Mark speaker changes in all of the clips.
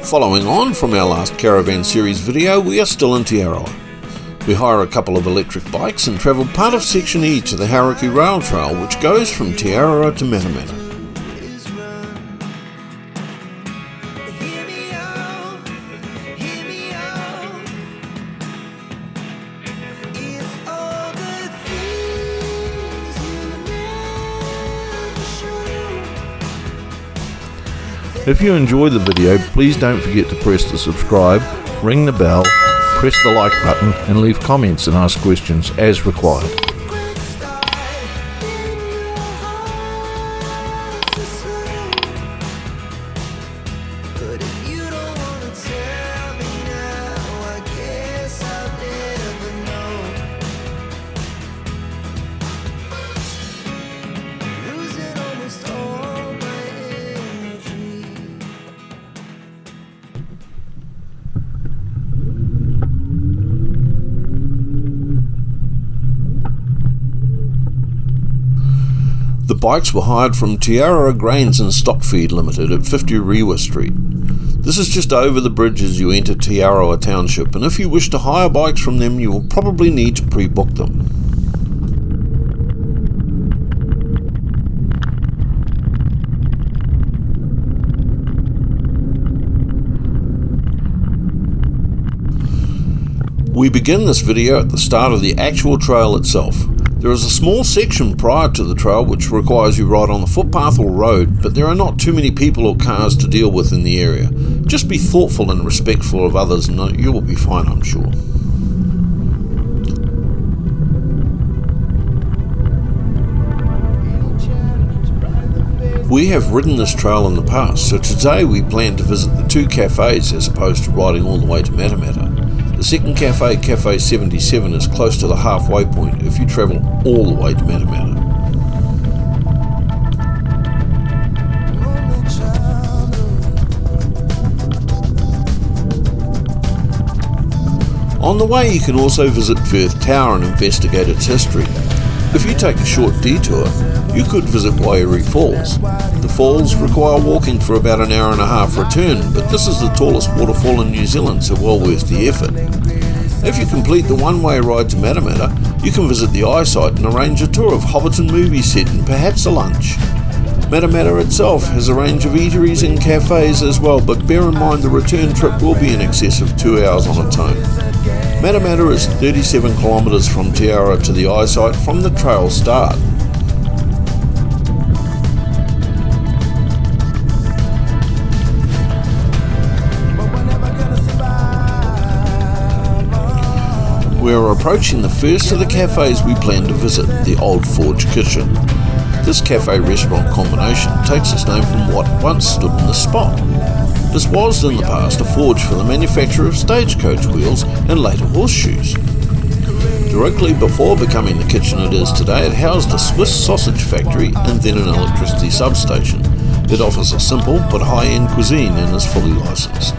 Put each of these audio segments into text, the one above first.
Speaker 1: Following on from our last caravan series video, we are still in TeAroha. We hire a couple of electric bikes and travel part of Section E to the Hauraki rail trail, which goes from TeAroha to Matamata. If you enjoy the video, please don't forget to press the subscribe, ring the bell, press the like button and leave comments and ask questions as required. The bikes were hired from TeAroha Grains and Stock Feed Limited at 50 Rewa Street. This is just over the bridge as you enter TeAroha Township, and if you wish to hire bikes from them you will probably need to pre-book them. We begin this video at the start of the actual trail itself. There is a small section prior to the trail which requires you ride on the footpath or road, but there are not too many people or cars to deal with in the area. Just be thoughtful and respectful of others and you will be fine, I'm sure. We have ridden this trail in the past, so today we plan to visit the two cafes as opposed to riding all the way to Matamata. The second cafe, Café 77, is close to the halfway point if you travel all the way to Matamata. On the way you can also visit Firth Tower and investigate its history. If you take a short detour, you could visit Wairere Falls. The falls require walking for about an hour and a half return, but this is the tallest waterfall in New Zealand, so well worth the effort. If you complete the one-way ride to Matamata, you can visit the eyesight and arrange a tour of Hobbiton movie set and perhaps a lunch. Matamata itself has a range of eateries and cafes as well, but bear in mind the return trip will be in excess of 2 hours on its own. Matamata is 37 kilometres from TeAroha to the eyesight from the trail start. We are approaching the first of the cafes we plan to visit, the Old Forge Kitchen. This cafe-restaurant combination takes its name from what once stood in the spot. This was in the past a forge for the manufacture of stagecoach wheels and later horseshoes. Directly before becoming the kitchen it is today, it housed a Swiss sausage factory and then an electricity substation. It offers a simple but high-end cuisine and is fully licensed.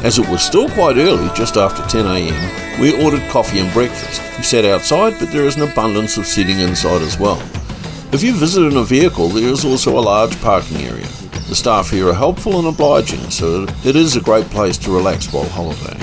Speaker 1: As it was still quite early, just after 10 AM, we ordered coffee and breakfast. We sat outside, but there is an abundance of seating inside as well. If you visit in a vehicle, there is also a large parking area. The staff here are helpful and obliging, so it is a great place to relax while holidaying.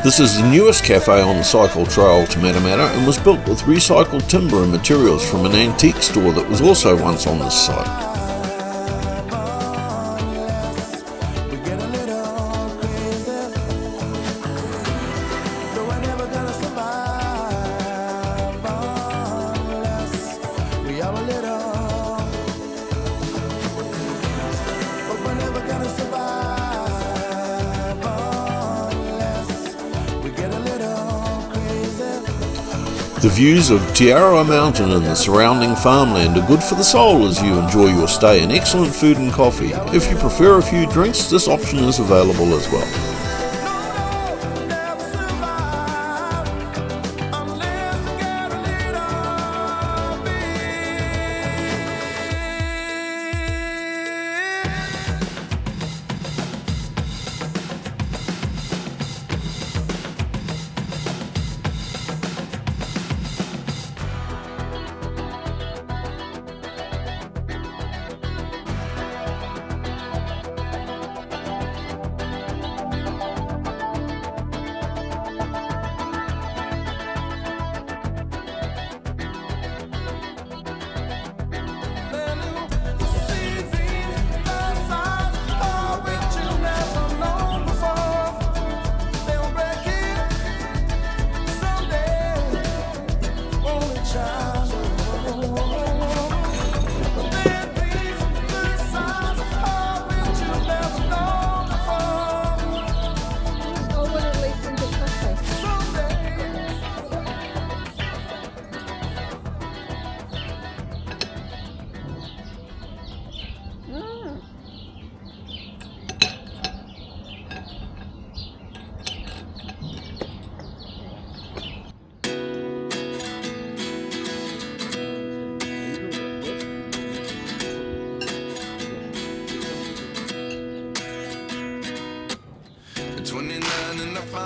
Speaker 1: This is the newest cafe on the cycle trail to Matamata and was built with recycled timber and materials from an antique store that was also once on this site. The views of TeAroha Mountain and the surrounding farmland are good for the soul as you enjoy your stay, and excellent food and coffee. If you prefer a few drinks, this option is available as well.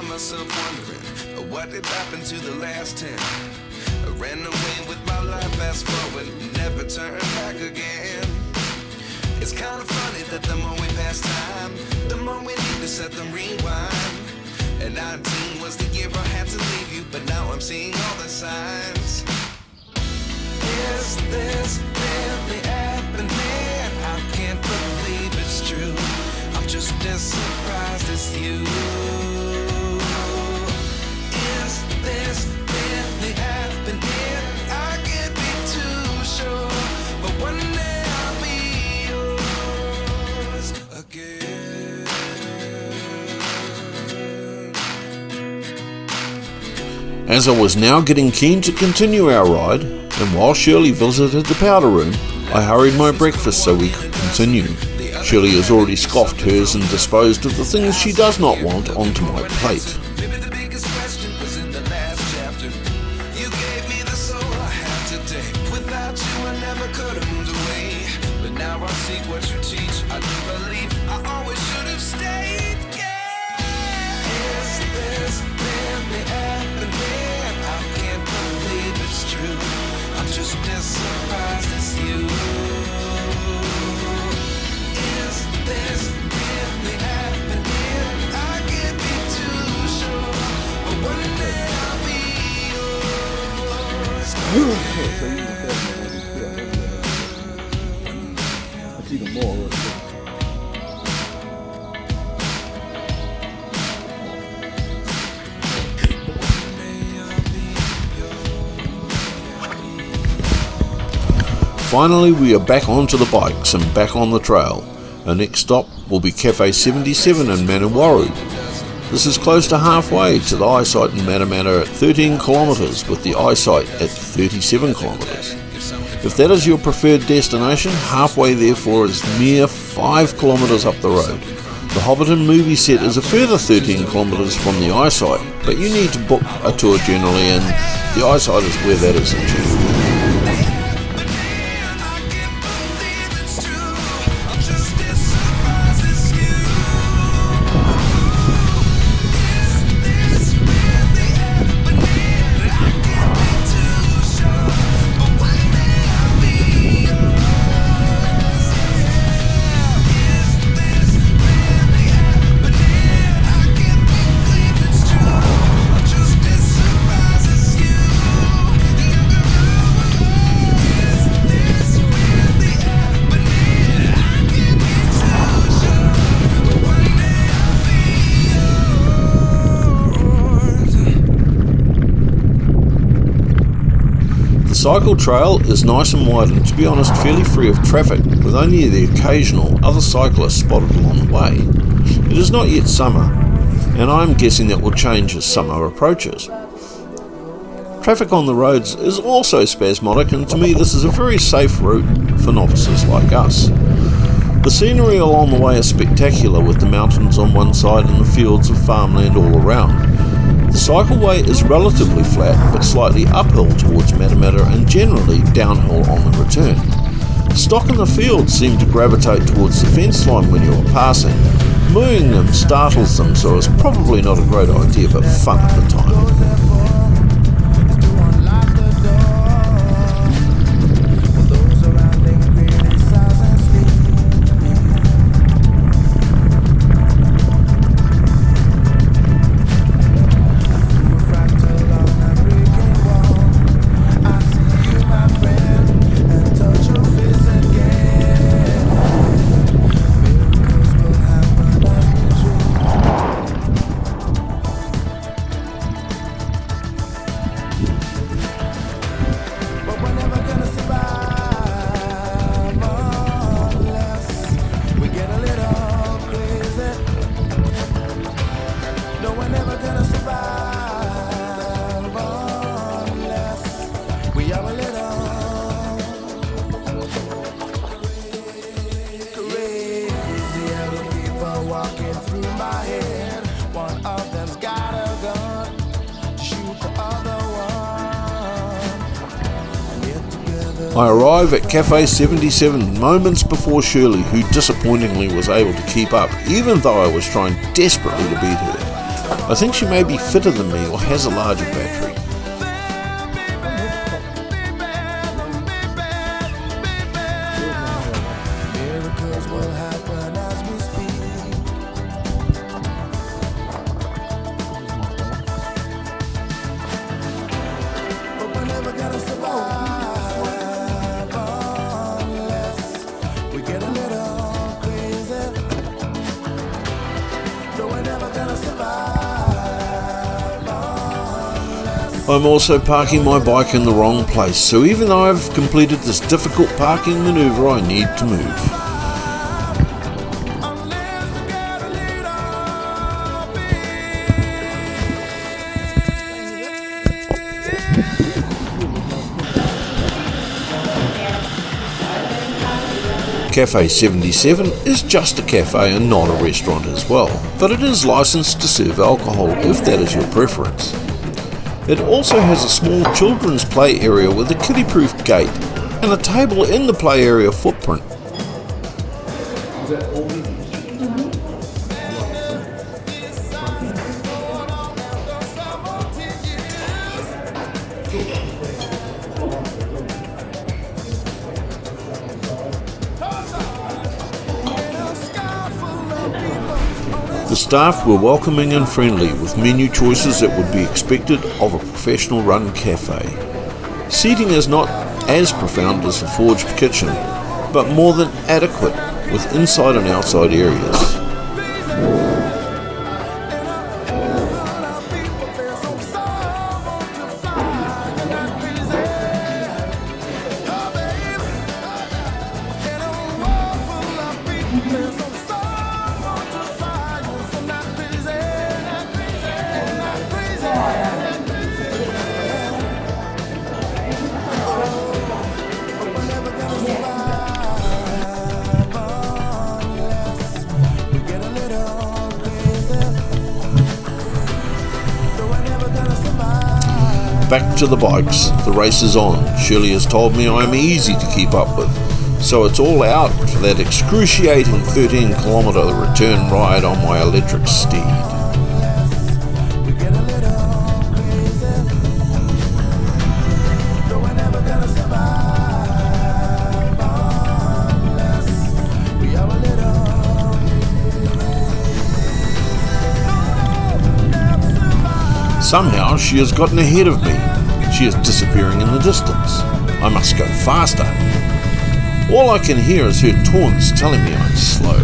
Speaker 2: Myself wondering what did happen to the last 10. I ran away with my life, fast forward, never turn back again. It's kind of funny that the more we pass time, the more we need to set them rewind. And 19 was the year I had to leave you, but now I'm seeing all the signs. Is this really happening? I can't believe it's true. I'm just as surprised as you. This really happening? I can't be too sure, but one day I'll be yours again.
Speaker 1: As I was now getting keen to continue our ride, and while Shirley visited the powder room, I hurried my breakfast so we could continue. Shirley has already scoffed hers and disposed of the things she does not want onto my plate. Finally, we are back onto the bikes and back on the trail. Our next stop will be Café 77 in Manawaru. This is close to halfway to the eyesight in Matamata at 13 kilometres, with the eyesight at 37 kilometres. If that is your preferred destination, halfway therefore is mere 5 kilometres up the road. The Hobbiton movie set is a further 13 kilometres from the eyesight, but you need to book a tour generally, and the eyesight is where that is achieved. cycle trail is nice and wide and, to be honest, fairly free of traffic, with only the occasional other cyclist spotted along the way. It is not yet summer, and I am guessing that will change as summer approaches. Traffic on the roads is also spasmodic, and to me this is a very safe route for novices like us. The scenery along the way is spectacular, with the mountains on one side and the fields of farmland all around. The cycleway is relatively flat, but slightly uphill towards Matamata and generally downhill on the return. Stock in the fields seem to gravitate towards the fence line when you are passing. Mooing them startles them, so it's probably not a great idea, but fun at the time. I arrive at Café 77 moments before Shirley, who disappointingly was able to keep up, even though I was trying desperately to beat her. I think she may be fitter than me or has a larger battery. I'm also parking my bike in the wrong place, so even though I've completed this difficult parking manoeuvre, I need to move. Café 77 is just a cafe and not a restaurant as well, but it is licensed to serve alcohol if that is your preference. It also has a small children's play area with a kiddie-proof gate and a table in the play area footprint. The staff were welcoming and friendly, with menu choices that would be expected of a professional-run cafe. Seating is not as profound as the forged kitchen, but more than adequate, with inside and outside areas. Back to the bikes. The race is on. Shirley has told me I am easy to keep up with, so it's all out for that excruciating 13-kilometre return ride on my electric steed. Somehow she has gotten ahead of me. She is disappearing in the distance. I must go faster. All I can hear is her taunts telling me I'm slow.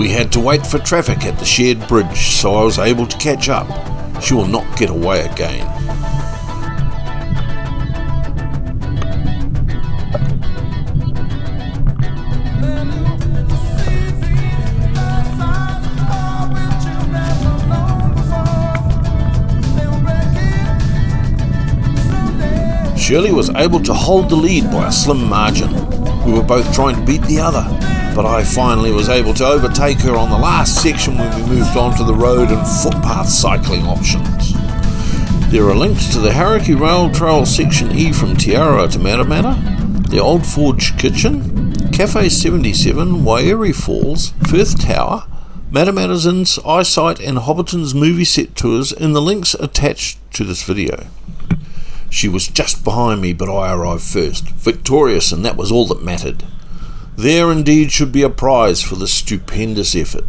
Speaker 1: We had to wait for traffic at the shared bridge, so I was able to catch up. She will not get away again. Shirley was able to hold the lead by a slim margin. We were both trying to beat the other, but I finally was able to overtake her on the last section when we moved onto the road and footpath cycling options. There are links to the Hauraki Rail Trail Section E from TeAroha to Matamata, the Old Forge Kitchen, Café 77, Wairere Falls, Firth Tower, Matamata's Inn's Eyesight and Hobbiton's movie set tours in the links attached to this video. She was just behind me, but I arrived first, victorious, and that was all that mattered. There indeed should be a prize for this stupendous effort.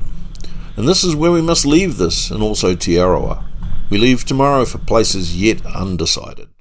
Speaker 1: And this is where we must leave this, and also TeAroha. We leave tomorrow for places yet undecided.